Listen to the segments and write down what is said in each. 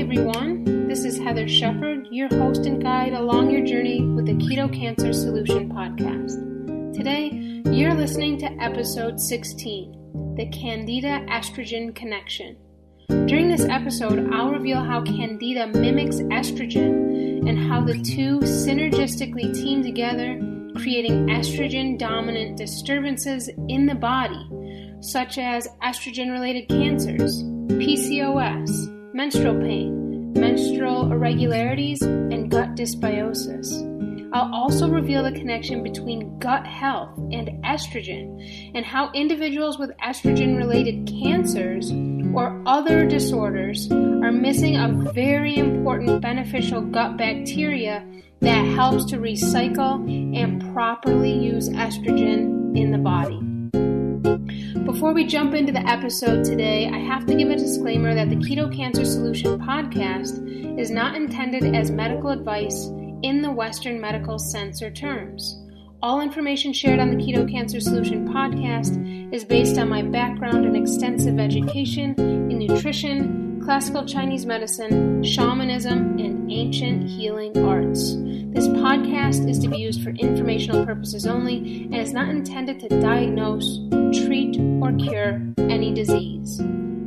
everyone. This is Heathar Shepard, your host and guide along your journey with the Keto Cancer Solution podcast. Today, you're listening to episode 16, the Candida Estrogen Connection. During this episode, I'll reveal how Candida mimics estrogen and how the two synergistically team together, creating estrogen-dominant disturbances in the body, such as estrogen-related cancers, PCOS, menstrual pain, menstrual irregularities, and gut dysbiosis. I'll also reveal the connection between gut health and estrogen and how individuals with estrogen-related cancers or other disorders are missing a very important beneficial gut bacteria that helps to recycle and properly use estrogen in the body. Before we jump into the episode today, I have to give a disclaimer that the Keto Cancer Solution podcast is not intended as medical advice in the Western medical sense or terms. All information shared on the Keto Cancer Solution podcast is based on my background and extensive education in nutrition, classical Chinese medicine, shamanism, and ancient healing arts. This podcast is to be used for informational purposes only and is not intended to diagnose, treat, or cure any disease.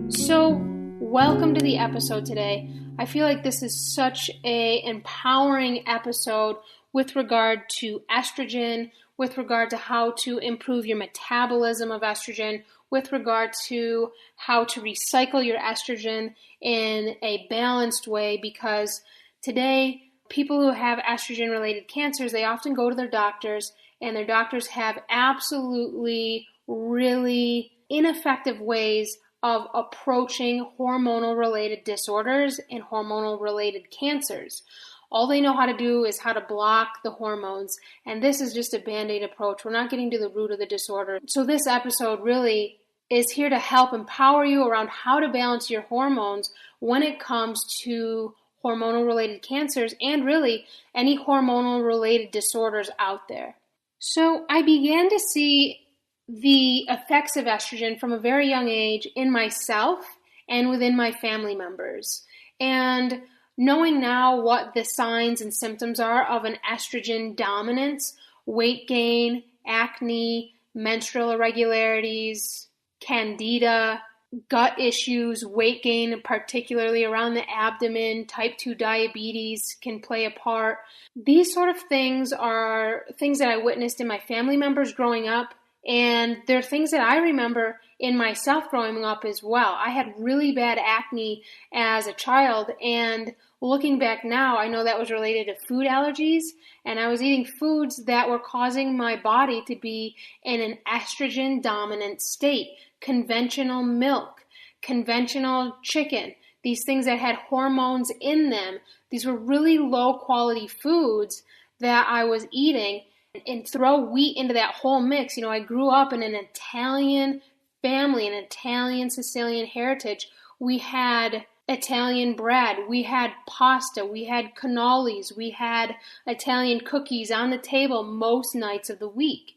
So, welcome to the episode today. I feel like this is such an empowering episode with regard to estrogen, with regard to how to improve your metabolism of estrogen, with regard to how to recycle your estrogen in a balanced way, because today, people who have estrogen-related cancers, they often go to their doctors, and their doctors have absolutely really ineffective ways of approaching hormonal-related disorders and hormonal-related cancers. All they know how to do is how to block the hormones, and this is just a band-aid approach. We're not getting to the root of the disorder. So this episode really is here to help empower you around how to balance your hormones when it comes to hormonal-related cancers and really any hormonal-related disorders out there. So I began to see the effects of estrogen from a very young age in myself and within my family members. And knowing now what the signs and symptoms are of an estrogen dominance, weight gain, acne, menstrual irregularities, candida, gut issues, weight gain, particularly around the abdomen, type 2 diabetes can play a part. These sort of things are things that I witnessed in my family members growing up, and they're things that I remember in myself growing up as well. I had really bad acne as a child, and looking back now, I know that was related to food allergies, and I was eating foods that were causing my body to be in an estrogen-dominant state. Conventional milk, conventional chicken, these things that had hormones in them. These were really low-quality foods that I was eating. And throw wheat into that whole mix. You know, I grew up in an Italian family, an Italian Sicilian heritage. We had Italian bread, we had pasta, we had cannolis, we had Italian cookies on the table most nights of the week.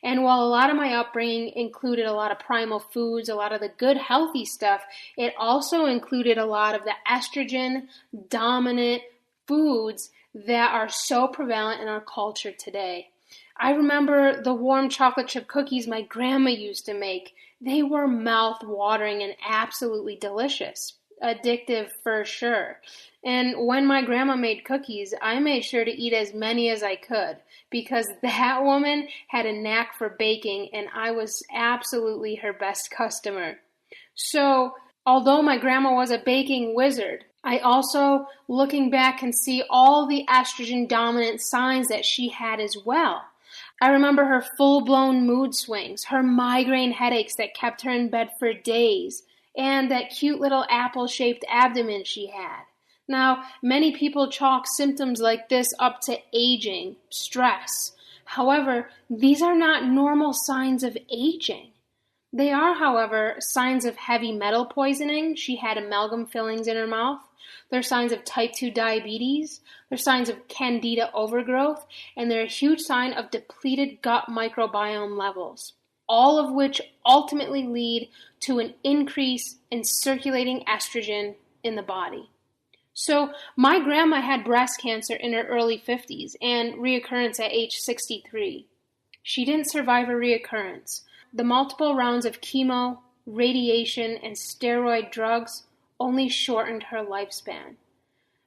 And while a lot of my upbringing included a lot of primal foods, a lot of the good healthy stuff, it also included a lot of the estrogen-dominant foods that are so prevalent in our culture today. I remember the warm chocolate chip cookies my grandma used to make. They were mouth-watering and absolutely delicious. Addictive for sure. And when my grandma made cookies, I made sure to eat as many as I could because that woman had a knack for baking and I was absolutely her best customer. So, although my grandma was a baking wizard, I also, looking back, can see all the estrogen-dominant signs that she had as well. I remember her full-blown mood swings, her migraine headaches that kept her in bed for days, and that cute little apple-shaped abdomen she had. Now, many people chalk symptoms like this up to aging, stress. However, these are not normal signs of aging. They are, however, signs of heavy metal poisoning. She had amalgam fillings in her mouth. They're signs of type 2 diabetes. They're signs of candida overgrowth. And they're a huge sign of depleted gut microbiome levels, all of which ultimately lead to an increase in circulating estrogen in the body. So my grandma had breast cancer in her early 50s and reoccurrence at age 63. She didn't survive a reoccurrence. The multiple rounds of chemo, radiation, and steroid drugs only shortened her lifespan.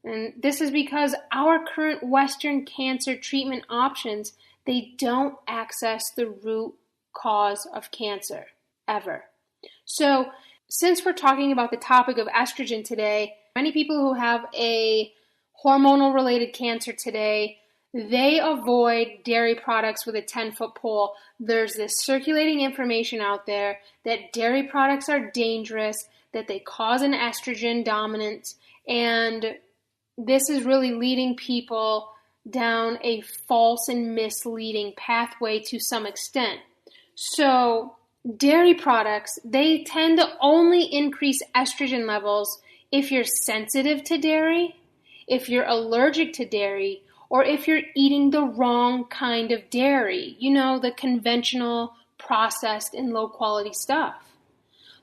And this is because our current Western cancer treatment options, they don't access the root cause of cancer, ever. So, since we're talking about the topic of estrogen today, many people who have a hormonal-related cancer today, they avoid dairy products with a 10-foot pole. There's this circulating information out there that dairy products are dangerous, that they cause an estrogen dominance, and this is really leading people down a false and misleading pathway to some extent. So, dairy products, they tend to only increase estrogen levels if you're sensitive to dairy, if you're allergic to dairy, or if you're eating the wrong kind of dairy, the conventional, processed, and low-quality stuff.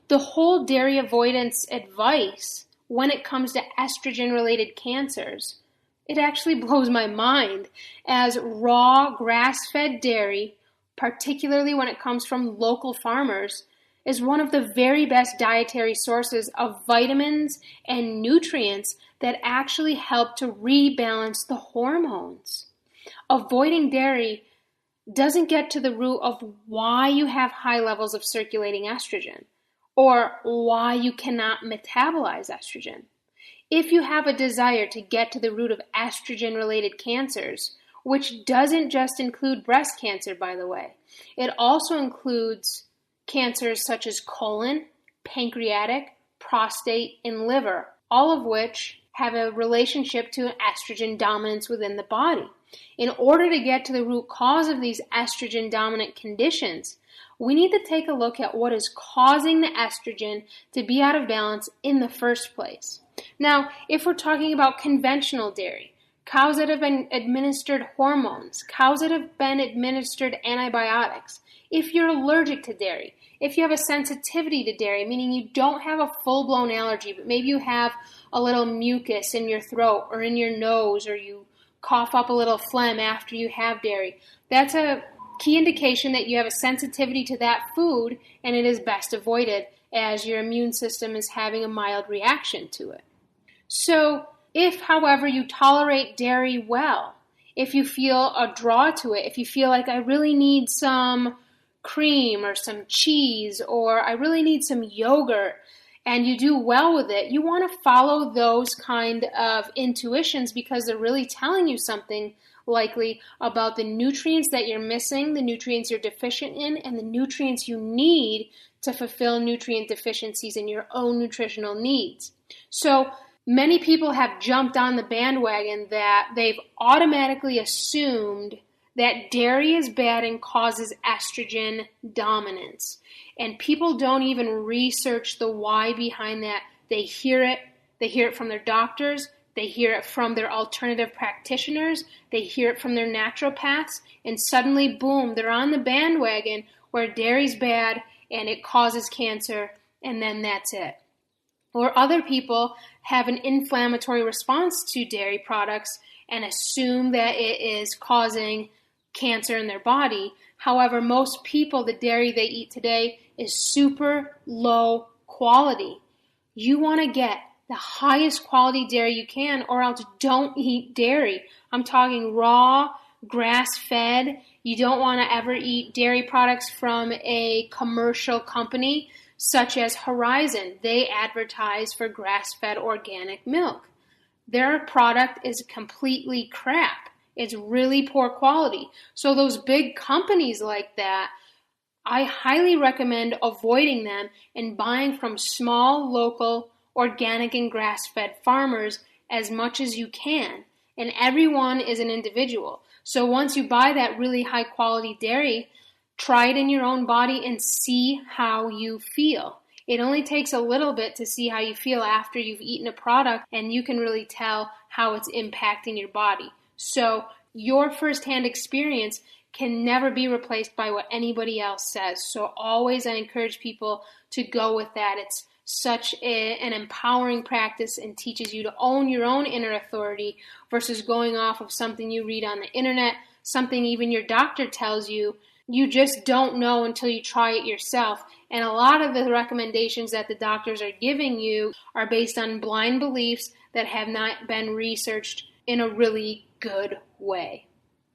The whole dairy avoidance advice when it comes to estrogen-related cancers, it actually blows my mind, as raw, grass-fed dairy, particularly when it comes from local farmers, is one of the very best dietary sources of vitamins and nutrients that actually help to rebalance the hormones. Avoiding dairy doesn't get to the root of why you have high levels of circulating estrogen or why you cannot metabolize estrogen. If you have a desire to get to the root of estrogen-related cancers, which doesn't just include breast cancer, by the way. It also includes cancers such as colon, pancreatic, prostate, and liver, all of which have a relationship to estrogen dominance within the body. In order to get to the root cause of these estrogen dominant conditions, we need to take a look at what is causing the estrogen to be out of balance in the first place. Now, if we're talking about conventional dairy, cows that have been administered hormones, cows that have been administered antibiotics, if you're allergic to dairy, if you have a sensitivity to dairy, meaning you don't have a full-blown allergy, but maybe you have a little mucus in your throat or in your nose, or you cough up a little phlegm after you have dairy, that's a key indication that you have a sensitivity to that food, and it is best avoided as your immune system is having a mild reaction to it. So, if, however, you tolerate dairy well, if you feel a draw to it, if you feel like I really need some cream or some cheese or I really need some yogurt, and you do well with it, you want to follow those kind of intuitions because they're really telling you something likely about the nutrients that you're missing, the nutrients you're deficient in, and the nutrients you need to fulfill nutrient deficiencies in your own nutritional needs. So, many people have jumped on the bandwagon that they've automatically assumed that dairy is bad and causes estrogen dominance. And people don't even research the why behind that. They hear it from their doctors, they hear it from their alternative practitioners, they hear it from their naturopaths, and suddenly, boom, they're on the bandwagon where dairy's bad and it causes cancer, and then that's it. Or other people have an inflammatory response to dairy products and assume that it is causing cancer in their body. However, most people, the dairy they eat today is super low quality. You want to get the highest quality dairy you can, or else don't eat dairy. I'm talking raw, grass-fed. You don't want to ever eat dairy products from a commercial company such as Horizon. They advertise for grass-fed organic milk. Their product is completely crap. It's really poor quality. So those big companies like that, I highly recommend avoiding them and buying from small, local, organic and grass-fed farmers as much as you can. And everyone is an individual. So once you buy that really high quality dairy, try it in your own body and see how you feel. It only takes a little bit to see how you feel after you've eaten a product, and you can really tell how it's impacting your body. So your firsthand experience can never be replaced by what anybody else says. So always I encourage people to go with that. It's an empowering practice and teaches you to own your own inner authority versus going off of something you read on the internet, something even your doctor tells you. You just don't know until you try it yourself. And a lot of the recommendations that the doctors are giving you are based on blind beliefs that have not been researched in a really good way.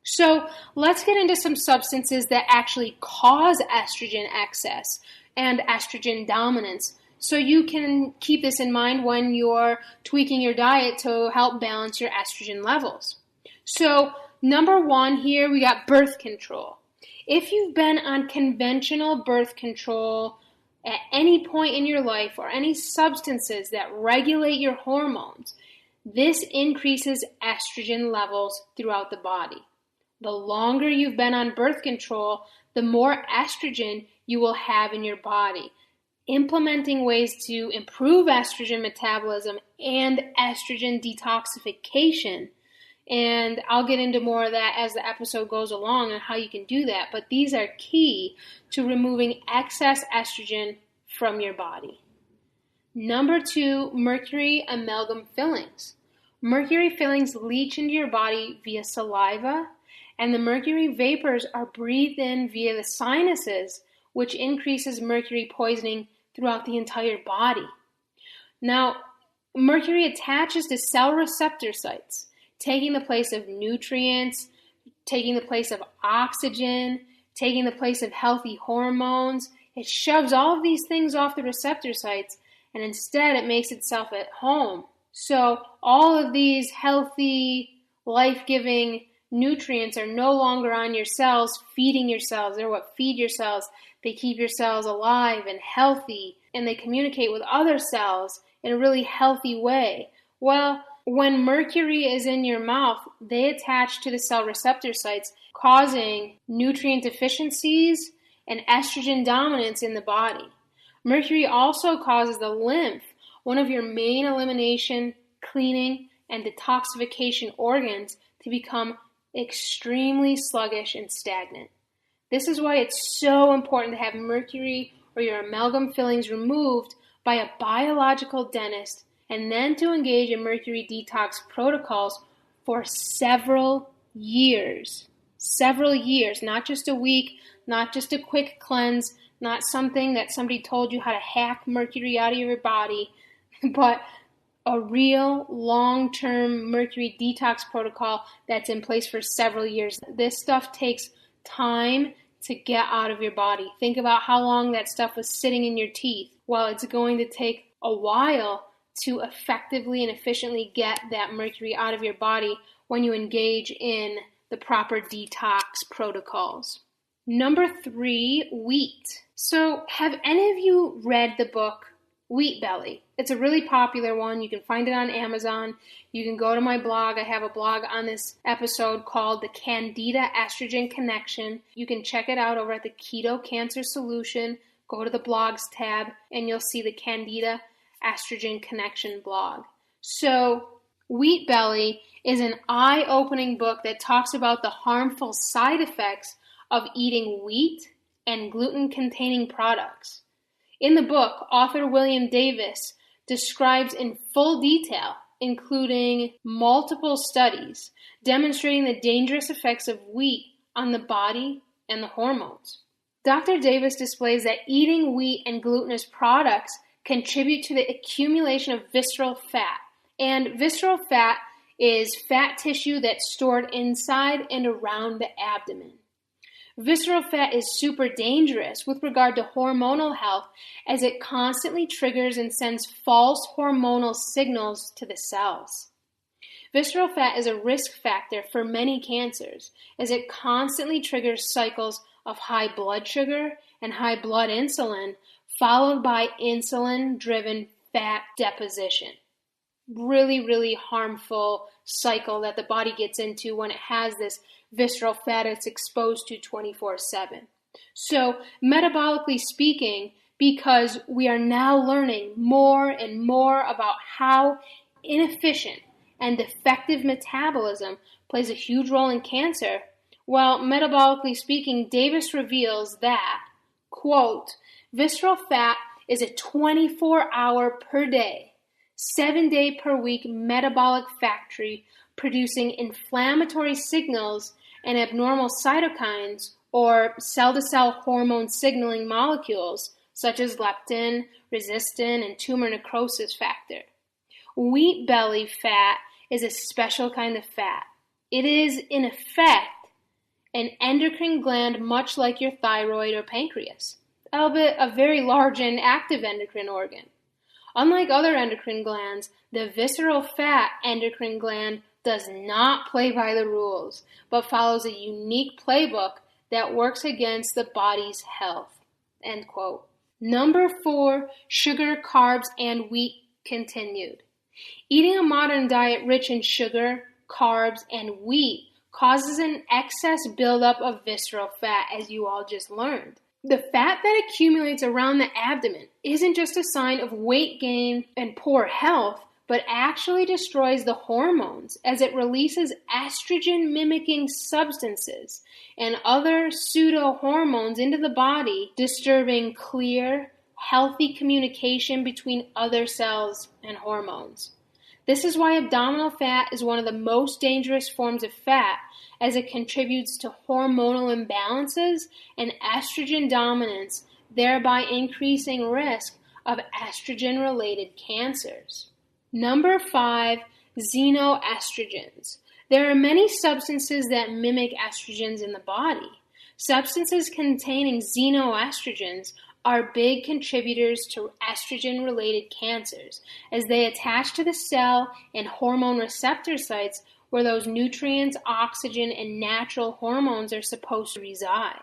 So let's get into some substances that actually cause estrogen excess and estrogen dominance, so you can keep this in mind when you're tweaking your diet to help balance your estrogen levels. So number one here, we got birth control. If you've been on conventional birth control at any point in your life or any substances that regulate your hormones, this increases estrogen levels throughout the body. The longer you've been on birth control, the more estrogen you will have in your body. Implementing ways to improve estrogen metabolism and estrogen detoxification. And I'll get into more of that as the episode goes along and how you can do that. But these are key to removing excess estrogen from your body. Number two, mercury amalgam fillings. Mercury fillings leach into your body via saliva, and the mercury vapors are breathed in via the sinuses, which increases mercury poisoning throughout the entire body. Now, mercury attaches to cell receptor sites, taking the place of nutrients, taking the place of oxygen, taking the place of healthy hormones. It shoves all of these things off the receptor sites, and instead it makes itself at home. So all of these healthy, life-giving nutrients are no longer on your cells, feeding your cells. They're what feed your cells. They keep your cells alive and healthy, and they communicate with other cells in a really healthy way. Well, when mercury is in your mouth, they attach to the cell receptor sites, causing nutrient deficiencies and estrogen dominance in the body. Mercury also causes the lymph, one of your main elimination, cleaning, and detoxification organs, to become extremely sluggish and stagnant. This is why it's so important to have mercury or your amalgam fillings removed by a biological dentist, and then to engage in mercury detox protocols for several years. Several years, not just a week, not just a quick cleanse, not something that somebody told you how to hack mercury out of your body, but a real long-term mercury detox protocol that's in place for several years. This stuff takes time to get out of your body. Think about how long that stuff was sitting in your teeth. Well, it's going to take a while to effectively and efficiently get that mercury out of your body when you engage in the proper detox protocols. Number 3, wheat. So have any of you read the book Wheat Belly? It's a really popular one. You can find it on Amazon. You can go to my blog. I have a blog on this episode called the Candida Estrogen Connection. You can check it out over at the Keto Cancer Solution. Go to the blogs tab and you'll see the Candida Estrogen Connection blog. So Wheat Belly is an eye-opening book that talks about the harmful side effects of eating wheat and gluten-containing products. In the book, author William Davis describes in full detail, including multiple studies, demonstrating the dangerous effects of wheat on the body and the hormones. Dr. Davis displays that eating wheat and glutinous products contribute to the accumulation of visceral fat. And visceral fat is fat tissue that's stored inside and around the abdomen. Visceral fat is super dangerous with regard to hormonal health, as it constantly triggers and sends false hormonal signals to the cells. Visceral fat is a risk factor for many cancers, as it constantly triggers cycles of high blood sugar and high blood insulin, followed by insulin-driven fat deposition. Really, really harmful cycle that the body gets into when it has this visceral fat it's exposed to 24/7. So, metabolically speaking, because we are now learning more and more about how inefficient and defective metabolism plays a huge role in cancer, well, metabolically speaking, Davis reveals that, quote, visceral fat is a 24-hour per day, 7-day per week metabolic factory producing inflammatory signals and abnormal cytokines or cell-to-cell hormone signaling molecules such as leptin, resistin, and tumor necrosis factor. Wheat belly fat is a special kind of fat. It is, in effect, an endocrine gland much like your thyroid or pancreas, albeit a very large and active endocrine organ. Unlike other endocrine glands, the visceral fat endocrine gland does not play by the rules, but follows a unique playbook that works against the body's health. End quote. Number 4, sugar, carbs, and wheat continued. Eating a modern diet rich in sugar, carbs, and wheat causes an excess buildup of visceral fat, as you all just learned. The fat that accumulates around the abdomen isn't just a sign of weight gain and poor health, but actually destroys the hormones as it releases estrogen-mimicking substances and other pseudo-hormones into the body, disturbing clear, healthy communication between other cells and hormones. This is why abdominal fat is one of the most dangerous forms of fat, as it contributes to hormonal imbalances and estrogen dominance, thereby increasing risk of estrogen-related cancers. Number 5, xenoestrogens. There are many substances that mimic estrogens in the body. Substances containing xenoestrogens are big contributors to estrogen-related cancers, as they attach to the cell and hormone receptor sites where those nutrients, oxygen, and natural hormones are supposed to reside.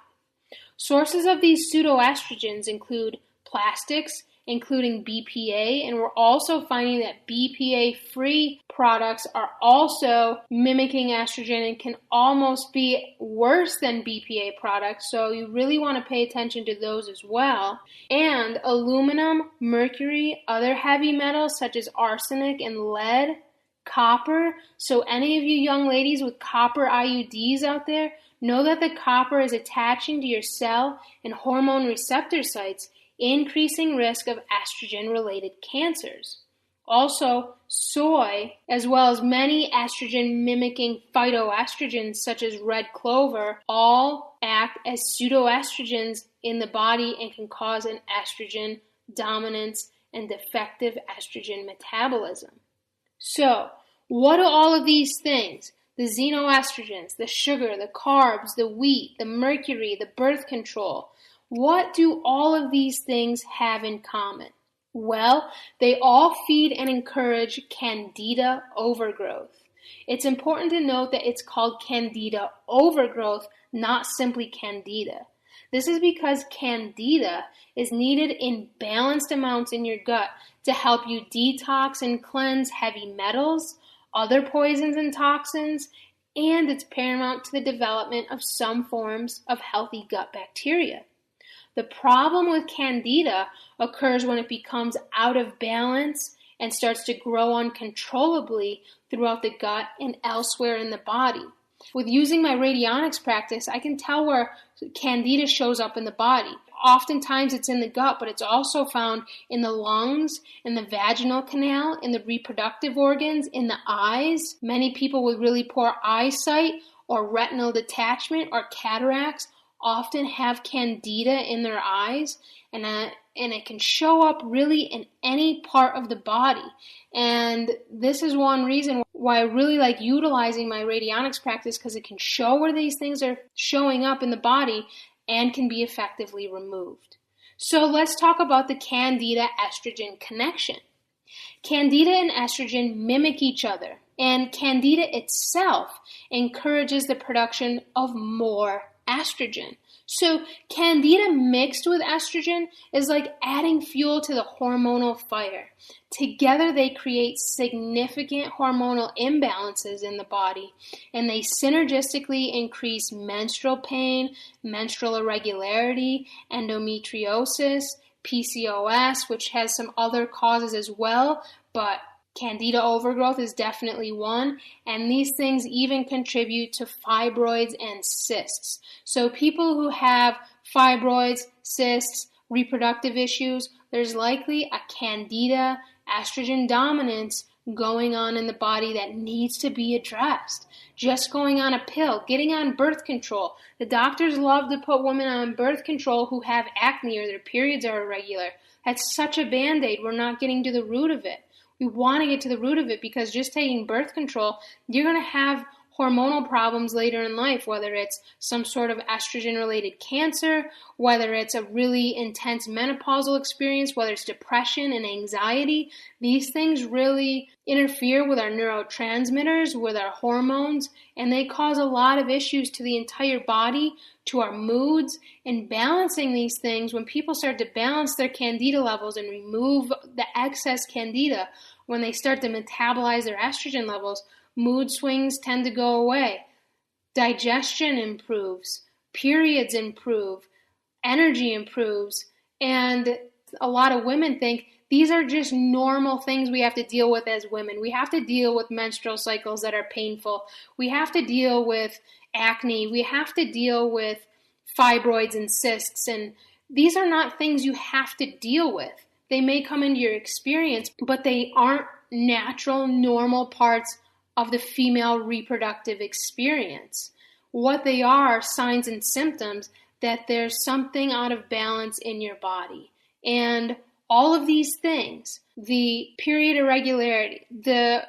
Sources of these pseudoestrogens include plastics, including BPA, and we're also finding that BPA-free products are also mimicking estrogen and can almost be worse than BPA products, so you really want to pay attention to those as well. And aluminum, mercury, other heavy metals such as arsenic and lead, copper. So any of you young ladies with copper IUDs out there, know that the copper is attaching to your cell and hormone receptor sites, increasing risk of estrogen-related cancers. Also, soy, as well as many estrogen-mimicking phytoestrogens such as red clover, all act as pseudoestrogens in the body and can cause an estrogen dominance and defective estrogen metabolism. So, what do all of these things, the xenoestrogens, the sugar, the carbs, the wheat, the mercury, the birth control, what do all of these things have in common? Well, they all feed and encourage Candida overgrowth. It's important to note that it's called Candida overgrowth, not simply Candida. This is because Candida is needed in balanced amounts in your gut to help you detox and cleanse heavy metals, other poisons and toxins, and it's paramount to the development of some forms of healthy gut bacteria. The problem with Candida occurs when it becomes out of balance and starts to grow uncontrollably throughout the gut and elsewhere in the body. With using my radionics practice, I can tell where Candida shows up in the body. Oftentimes it's in the gut, but it's also found in the lungs, in the vaginal canal, in the reproductive organs, in the eyes. Many people with really poor eyesight or retinal detachment or cataracts often have Candida in their eyes, and it can show up really in any part of the body. And this is one reason why I really like utilizing my radionics practice, because it can show where these things are showing up in the body and can be effectively removed. So let's talk about the Candida Estrogen Connection. Candida and estrogen mimic each other, and Candida itself encourages the production of more estrogen. So Candida mixed with estrogen is like adding fuel to the hormonal fire. Together they create significant hormonal imbalances in the body, and they synergistically increase menstrual pain, menstrual irregularity, endometriosis, PCOS, which has some other causes as well, but Candida overgrowth is definitely one, and these things even contribute to fibroids and cysts. So people who have fibroids, cysts, reproductive issues, there's likely a Candida estrogen dominance going on in the body that needs to be addressed. Just going on a pill, getting on birth control. The doctors love to put women on birth control who have acne or their periods are irregular. That's such a band-aid. We're not getting to the root of it. We want to get to the root of it because just taking birth control, you're going to have hormonal problems later in life, whether it's some sort of estrogen-related cancer, whether it's a really intense menopausal experience, whether it's depression and anxiety. These things really interfere with our neurotransmitters, with our hormones, and they cause a lot of issues to the entire body, to our moods. And balancing these things, when people start to balance their Candida levels and remove the excess Candida, when they start to metabolize their estrogen levels, mood swings tend to go away. Digestion improves. Periods improve. Energy improves. And a lot of women think these are just normal things we have to deal with as women. We have to deal with menstrual cycles that are painful. We have to deal with acne. We have to deal with fibroids and cysts. And these are not things you have to deal with. They may come into your experience, but they aren't natural, normal parts of the female reproductive experience. What they are signs and symptoms that there's something out of balance in your body. And all of these things, the period irregularity, the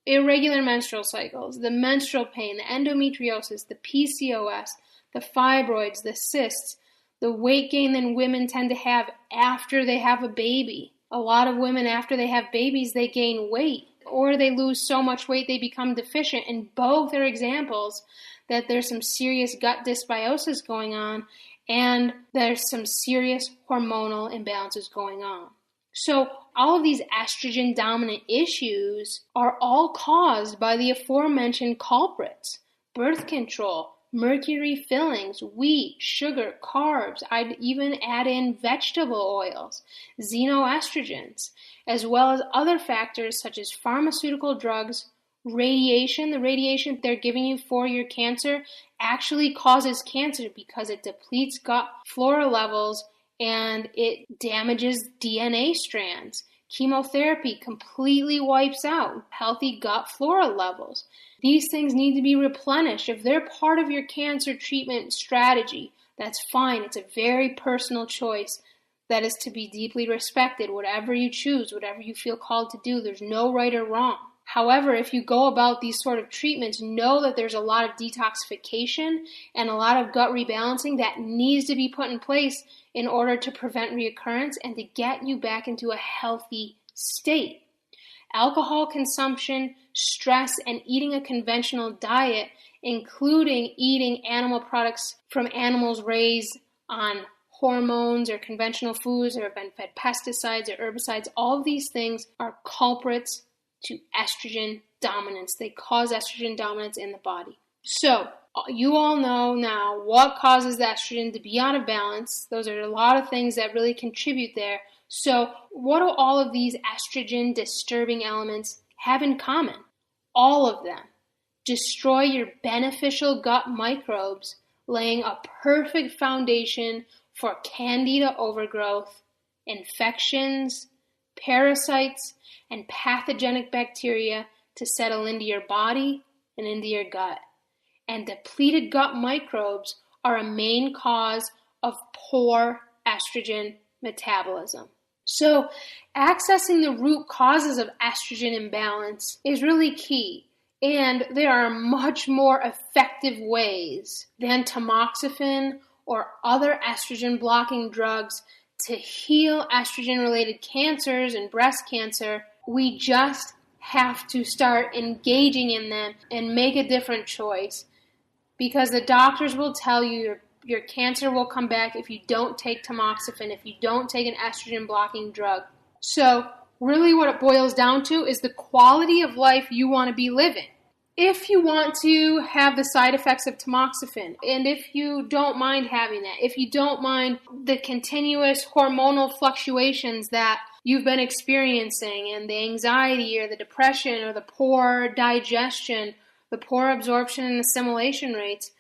irregular menstrual cycles, the menstrual pain, the endometriosis, the PCOS, the fibroids, the cysts, the weight gain that women tend to have after they have a baby. A lot of women, after they have babies, they gain weight, or they lose so much weight they become deficient. And both are examples that there's some serious gut dysbiosis going on, and there's some serious hormonal imbalances going on. So all of these estrogen-dominant issues are all caused by the aforementioned culprits: birth control, mercury fillings, wheat, sugar, carbs. I'd even add in vegetable oils, xenoestrogens, as well as other factors such as pharmaceutical drugs, radiation. The radiation they're giving you for your cancer actually causes cancer because it depletes gut flora levels and it damages DNA strands. Chemotherapy completely wipes out healthy gut flora levels. These things need to be replenished. If they're part of your cancer treatment strategy, that's fine. It's a very personal choice that is to be deeply respected. Whatever you choose, whatever you feel called to do, there's no right or wrong. However, if you go about these sort of treatments, know that there's a lot of detoxification and a lot of gut rebalancing that needs to be put in place in order to prevent reoccurrence and to get you back into a healthy state. Alcohol consumption, stress, and eating a conventional diet, including eating animal products from animals raised on hormones or conventional foods or have been fed pesticides or herbicides, all of these things are culprits to estrogen dominance. They cause estrogen dominance in the body. So you all know now what causes the estrogen to be out of balance. Those are a lot of things that really contribute there. So what do all of these estrogen disturbing elements have in common? All of them destroy your beneficial gut microbes, laying a perfect foundation for candida overgrowth, infections, parasites, and pathogenic bacteria to settle into your body and into your gut. And depleted gut microbes are a main cause of poor estrogen metabolism. So accessing the root causes of estrogen imbalance is really key. And there are much more effective ways than tamoxifen or other estrogen blocking drugs to heal estrogen-related cancers and breast cancer. We just have to start engaging in them and make a different choice, because the doctors will tell you your cancer will come back if you don't take tamoxifen, if you don't take an estrogen-blocking drug. So really what it boils down to is the quality of life you want to be living. If you want to have the side effects of tamoxifen, and if you don't mind having that, if you don't mind the continuous hormonal fluctuations that you've been experiencing and the anxiety or the depression or the poor digestion, the poor absorption and assimilation rates,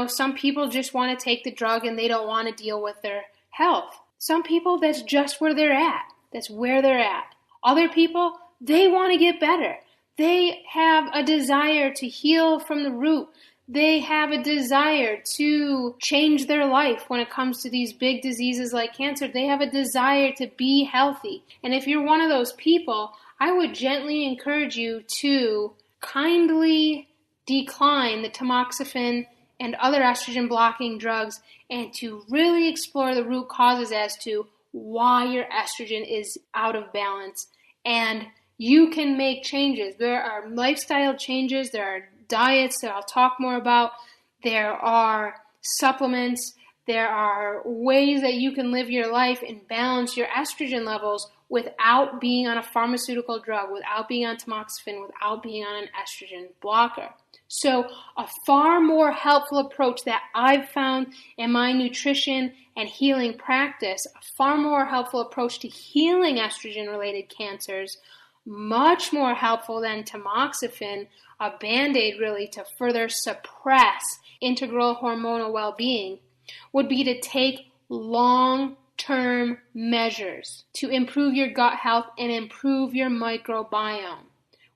some people just want to take the drug and they don't want to deal with their health. Some people, that's just where they're at. That's where they're at. Other people, they want to get better. They have a desire to heal from the root. They have a desire to change their life when it comes to these big diseases like cancer. They have a desire to be healthy. And if you're one of those people, I would gently encourage you to kindly decline the tamoxifen and other estrogen blocking drugs and to really explore the root causes as to why your estrogen is out of balance. And you can make changes. There are lifestyle changes. There are diets that I'll talk more about. There are supplements. There are ways that you can live your life and balance your estrogen levels without being on a pharmaceutical drug, without being on tamoxifen, without being on an estrogen blocker. So a far more helpful approach that I've found in my nutrition and healing practice, a far more helpful approach to healing estrogen-related cancers, much more helpful than tamoxifen, a Band-Aid really to further suppress integral hormonal well-being, would be to take long-term measures to improve your gut health and improve your microbiome.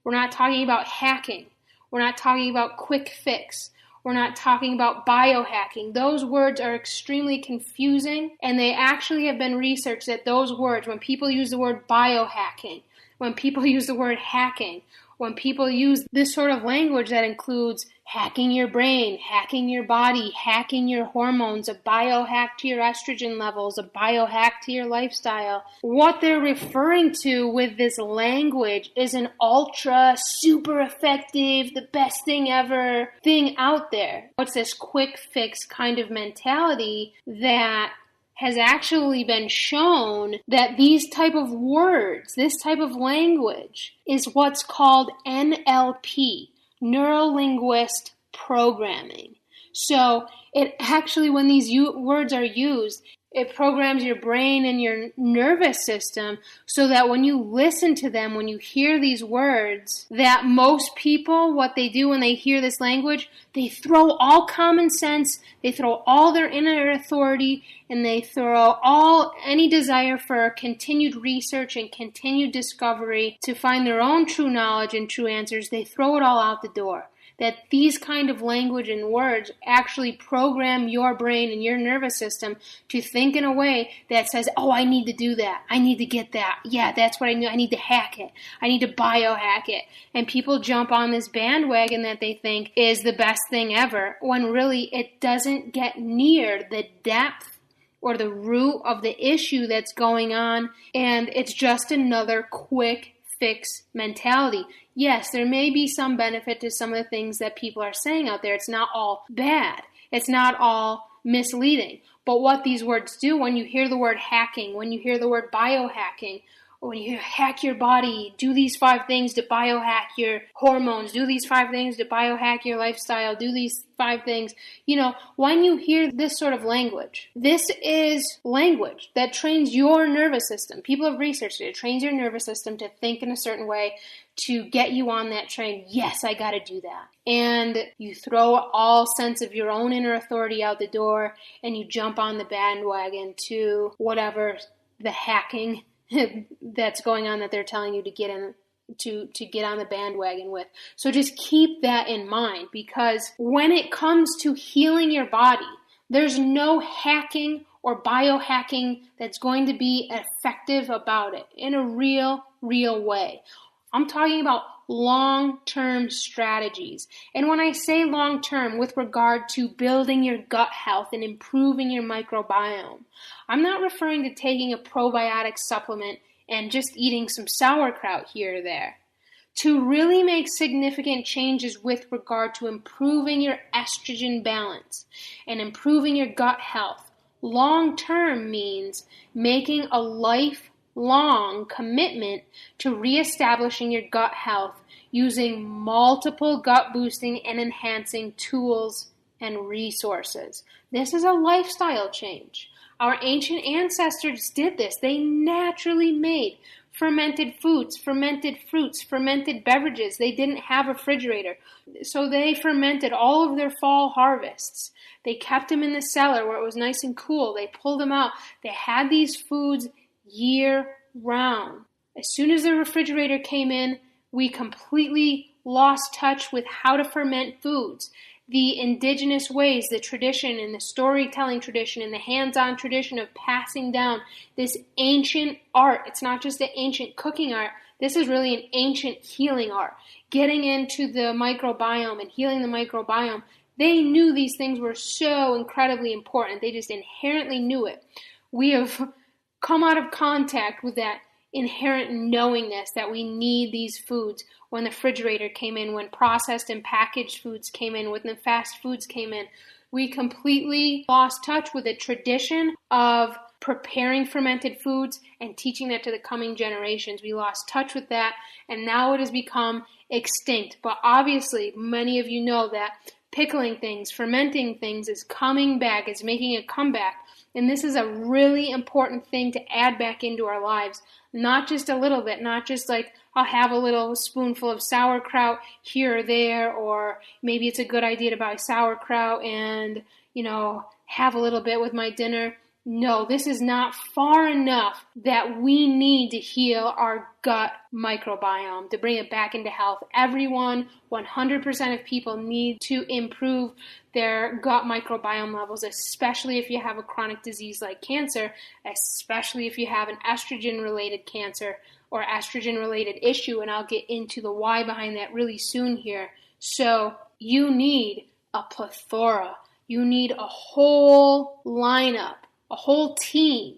We're not talking about hacking. We're not talking about quick fix. We're not talking about biohacking. Those words are extremely confusing, and they actually have been researched that those words, when people use the word biohacking, when people use the word hacking, when people use this sort of language that includes hacking your brain, hacking your body, hacking your hormones, a biohack to your estrogen levels, a biohack to your lifestyle, what they're referring to with this language is an ultra, super effective, the best thing ever thing out there. What's this quick fix kind of mentality that has actually been shown that these type of words, this type of language, is what's called NLP, Neuro-Linguist Programming. So it actually, when these words are used, it programs your brain and your nervous system so that when you listen to them, when you hear these words, that most people, what they do when they hear this language, they throw all common sense, they throw all their inner authority, and they throw all any desire for continued research and continued discovery to find their own true knowledge and true answers. They throw it all out the door. That these kind of language and words actually program your brain and your nervous system to think in a way that says, oh, I need to do that. I need to get that. Yeah, that's what I need. I need to hack it. I need to biohack it. And people jump on this bandwagon that they think is the best thing ever, when really it doesn't get near the depth or the root of the issue that's going on, and it's just another quick fix mentality. Yes, there may be some benefit to some of the things that people are saying out there. It's not all bad. It's not all misleading. But what these words do, when you hear the word hacking, when you hear the word biohacking, when you hack your body, do these 5 things to biohack your hormones, do these 5 things to biohack your lifestyle, do these 5 things. When you hear this sort of language, this is language that trains your nervous system. People have researched it. It trains your nervous system to think in a certain way to get you on that train. Yes, I got to do that. And you throw all sense of your own inner authority out the door and you jump on the bandwagon to whatever the hacking that's going on that they're telling you to get in to get on the bandwagon with. So just keep that in mind, because when it comes to healing your body, there's no hacking or biohacking that's going to be effective about it in a real way. I'm talking about long-term strategies. And when I say long-term with regard to building your gut health and improving your microbiome, I'm not referring to taking a probiotic supplement and just eating some sauerkraut here or there. To really make significant changes with regard to improving your estrogen balance and improving your gut health, long-term means making a lifelong commitment to reestablishing your gut health using multiple gut-boosting and enhancing tools and resources. This is a lifestyle change. Our ancient ancestors did this. They naturally made fermented foods, fermented fruits, fermented beverages. They didn't have a refrigerator. So they fermented all of their fall harvests. They kept them in the cellar where it was nice and cool. They pulled them out. They had these foods year round. As soon as the refrigerator came in, we completely lost touch with how to ferment foods. The indigenous ways, the tradition and the storytelling tradition and the hands-on tradition of passing down this ancient art. It's not just the ancient cooking art. This is really an ancient healing art. Getting into the microbiome and healing the microbiome. They knew these things were so incredibly important. They just inherently knew it. We have come out of contact with that inherent knowingness that we need these foods when the refrigerator came in, when processed and packaged foods came in, when the fast foods came in. We completely lost touch with the tradition of preparing fermented foods and teaching that to the coming generations. We lost touch with that, and now it has become extinct. But obviously, many of you know that pickling things, fermenting things is coming back, it's making a comeback. And this is a really important thing to add back into our lives. Not just a little bit, not just like I'll have a little spoonful of sauerkraut here or there, or maybe it's a good idea to buy sauerkraut and, have a little bit with my dinner. No, this is not far enough that we need to heal our gut microbiome, to bring it back into health. Everyone, 100% of people need to improve their gut microbiome levels, especially if you have a chronic disease like cancer, especially if you have an estrogen-related cancer or estrogen-related issue, and I'll get into the why behind that really soon here. So you need a plethora. You need a whole lineup, a whole team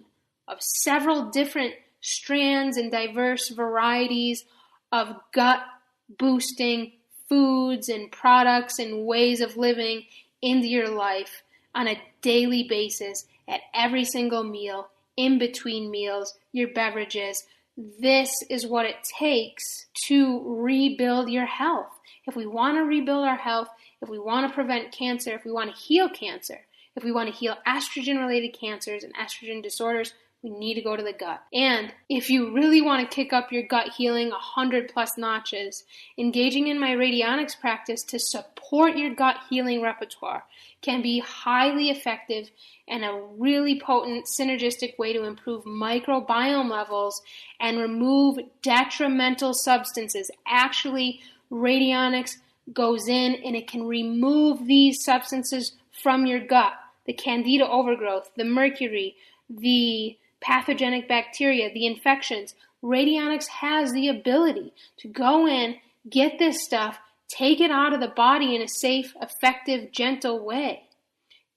of several different strands and diverse varieties of gut-boosting foods and products and ways of living into your life on a daily basis, at every single meal, in between meals, your beverages. This is what it takes to rebuild your health. If we want to rebuild our health, if we want to prevent cancer, if we want to heal cancer, if we want to heal estrogen-related cancers and estrogen disorders, we need to go to the gut. And if you really want to kick up your gut healing 100 plus notches, engaging in my radionics practice to support your gut healing repertoire can be highly effective and a really potent synergistic way to improve microbiome levels and remove detrimental substances. Actually, radionics goes in and it can remove these substances from your gut. The Candida overgrowth, the mercury, the pathogenic bacteria, the infections. Radionics has the ability to go in, get this stuff, take it out of the body in a safe, effective, gentle way.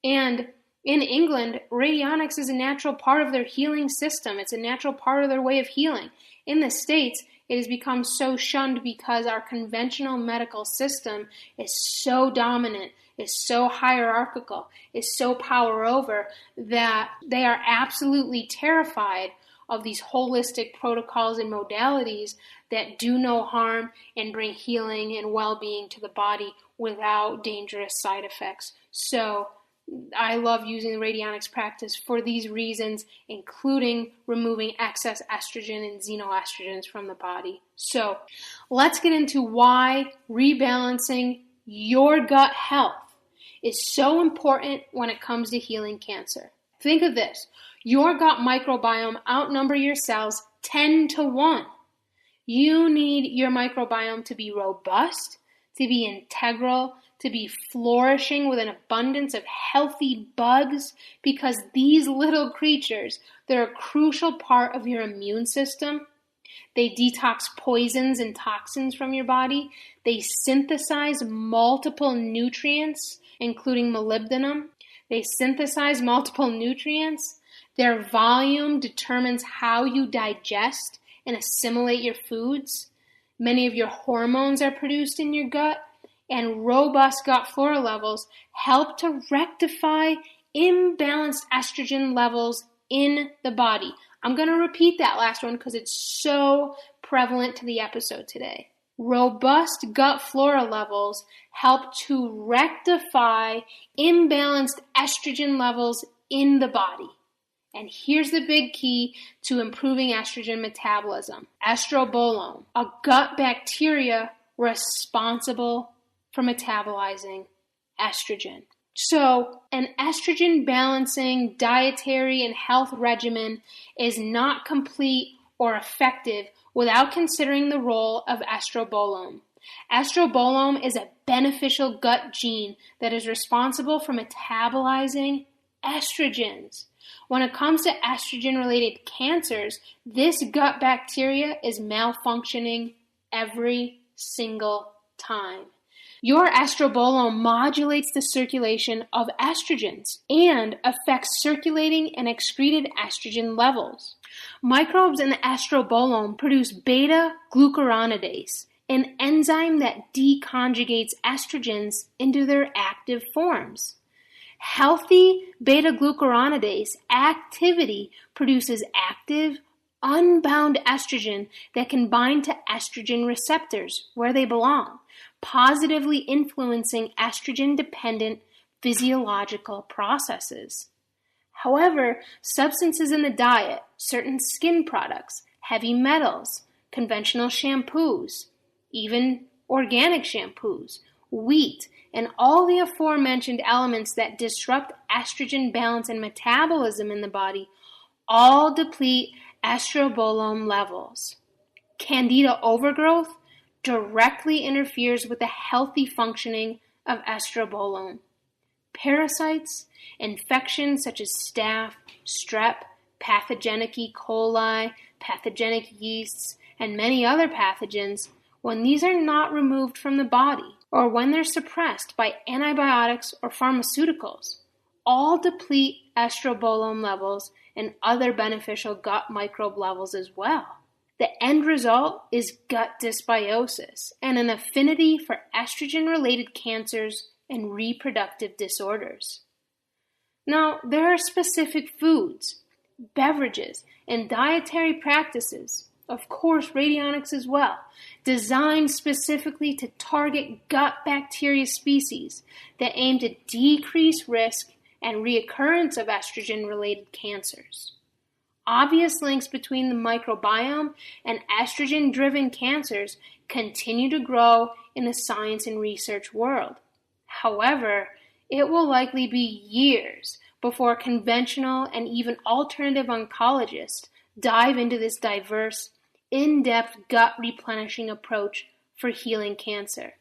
And in England, radionics is a natural part of their healing system. It's a natural part of their way of healing. In the States, it has become so shunned because our conventional medical system is so dominant, is so hierarchical, is so power over, that they are absolutely terrified of these holistic protocols and modalities that do no harm and bring healing and well-being to the body without dangerous side effects. So I love using the radionics practice for these reasons, including removing excess estrogen and xenoestrogens from the body. So let's get into why rebalancing your gut health is so important when it comes to healing cancer. Think of this. Your gut microbiome outnumber your cells 10 to 1. You need your microbiome to be robust, to be integral, to be flourishing with an abundance of healthy bugs, because these little creatures, they're a crucial part of your immune system. They detox poisons and toxins from your body. They synthesize multiple nutrients, including molybdenum. They synthesize multiple nutrients. Their volume determines how you digest and assimilate your foods. Many of your hormones are produced in your gut, and robust gut flora levels help to rectify imbalanced estrogen levels in the body. I'm going to repeat that last one because it's so prevalent to the episode today. Robust gut flora levels help to rectify imbalanced estrogen levels in the body. And here's the big key to improving estrogen metabolism: estrobolome, a gut bacteria responsible for metabolizing estrogen. So, an estrogen balancing dietary and health regimen is not complete or effective without considering the role of estrobolome. Estrobolome is a beneficial gut gene that is responsible for metabolizing estrogens. When it comes to estrogen-related cancers, this gut bacteria is malfunctioning every single time. Your estrobolome modulates the circulation of estrogens and affects circulating and excreted estrogen levels. Microbes in the estrobolome produce beta-glucuronidase, an enzyme that deconjugates estrogens into their active forms. Healthy beta-glucuronidase activity produces active, unbound estrogen that can bind to estrogen receptors where they belong, positively influencing estrogen-dependent physiological processes. However, substances in the diet, certain skin products, heavy metals, conventional shampoos, even organic shampoos, wheat, and all the aforementioned elements that disrupt estrogen balance and metabolism in the body all deplete estrobolome levels. Candida overgrowth directly interferes with the healthy functioning of estrobolome. Parasites, infections such as staph, strep, pathogenic E. coli, pathogenic yeasts, and many other pathogens, when these are not removed from the body, or when they're suppressed by antibiotics or pharmaceuticals, all deplete estrobolome levels and other beneficial gut microbe levels as well. The end result is gut dysbiosis and an affinity for estrogen-related cancers and reproductive disorders. Now, there are specific foods, beverages, and dietary practices, of course radionics as well, designed specifically to target gut bacteria species that aim to decrease risk and reoccurrence of estrogen-related cancers. Obvious links between the microbiome and estrogen-driven cancers continue to grow in the science and research world. However, it will likely be years before conventional and even alternative oncologists dive into this diverse, in-depth gut replenishing approach for healing cancer.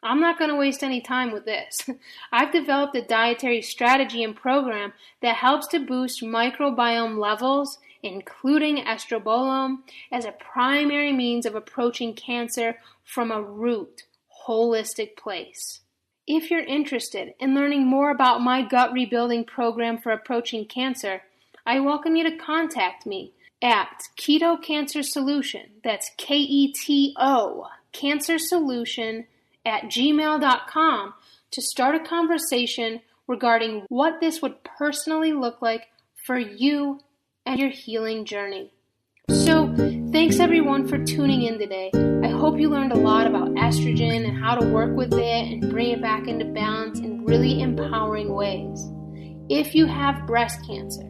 I'm not going to waste any time with this. I've developed a dietary strategy and program that helps to boost microbiome levels, including estrobolome, as a primary means of approaching cancer from a root, holistic place. If you're interested in learning more about my gut rebuilding program for approaching cancer, I welcome you to contact me at Keto Cancer Solution, that's Keto Cancer Solution @gmail.com to start a conversation regarding what this would personally look like for you and your healing journey. So, thanks everyone for tuning in today. I hope you learned a lot about estrogen and how to work with it and bring it back into balance in really empowering ways. If you have breast cancer,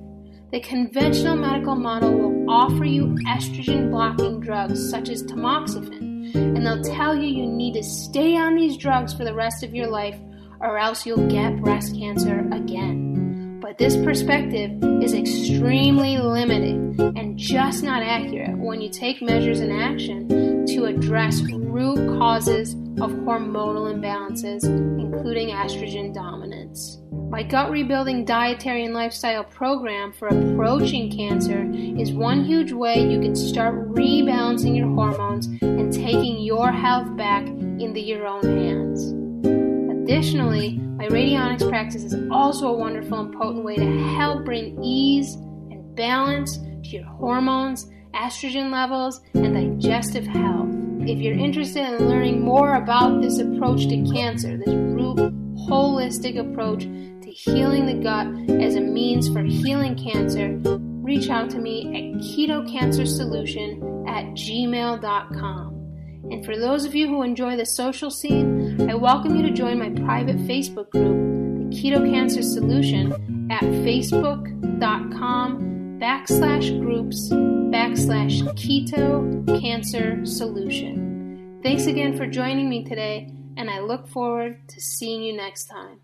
the conventional medical model will offer you estrogen-blocking drugs such as tamoxifen, and they'll tell you need to stay on these drugs for the rest of your life or else you'll get breast cancer again. But this perspective is extremely limited and just not accurate when you take measures and action to address root causes of hormonal imbalances, including estrogen dominance. My gut rebuilding dietary and lifestyle program for approaching cancer is one huge way you can start rebalancing your hormones and taking your health back into your own hands. Additionally, my radionics practice is also a wonderful and potent way to help bring ease and balance to your hormones, estrogen levels, and digestive health. If you're interested in learning more about this approach to cancer, this root holistic approach to healing the gut as a means for healing cancer, reach out to me at ketocancersolution @gmail.com. And for those of you who enjoy the social scene, I welcome you to join my private Facebook group, the Keto Cancer Solution, at Facebook.com facebook.com/groups/Keto Cancer Solution. Thanks again for joining me today, and I look forward to seeing you next time.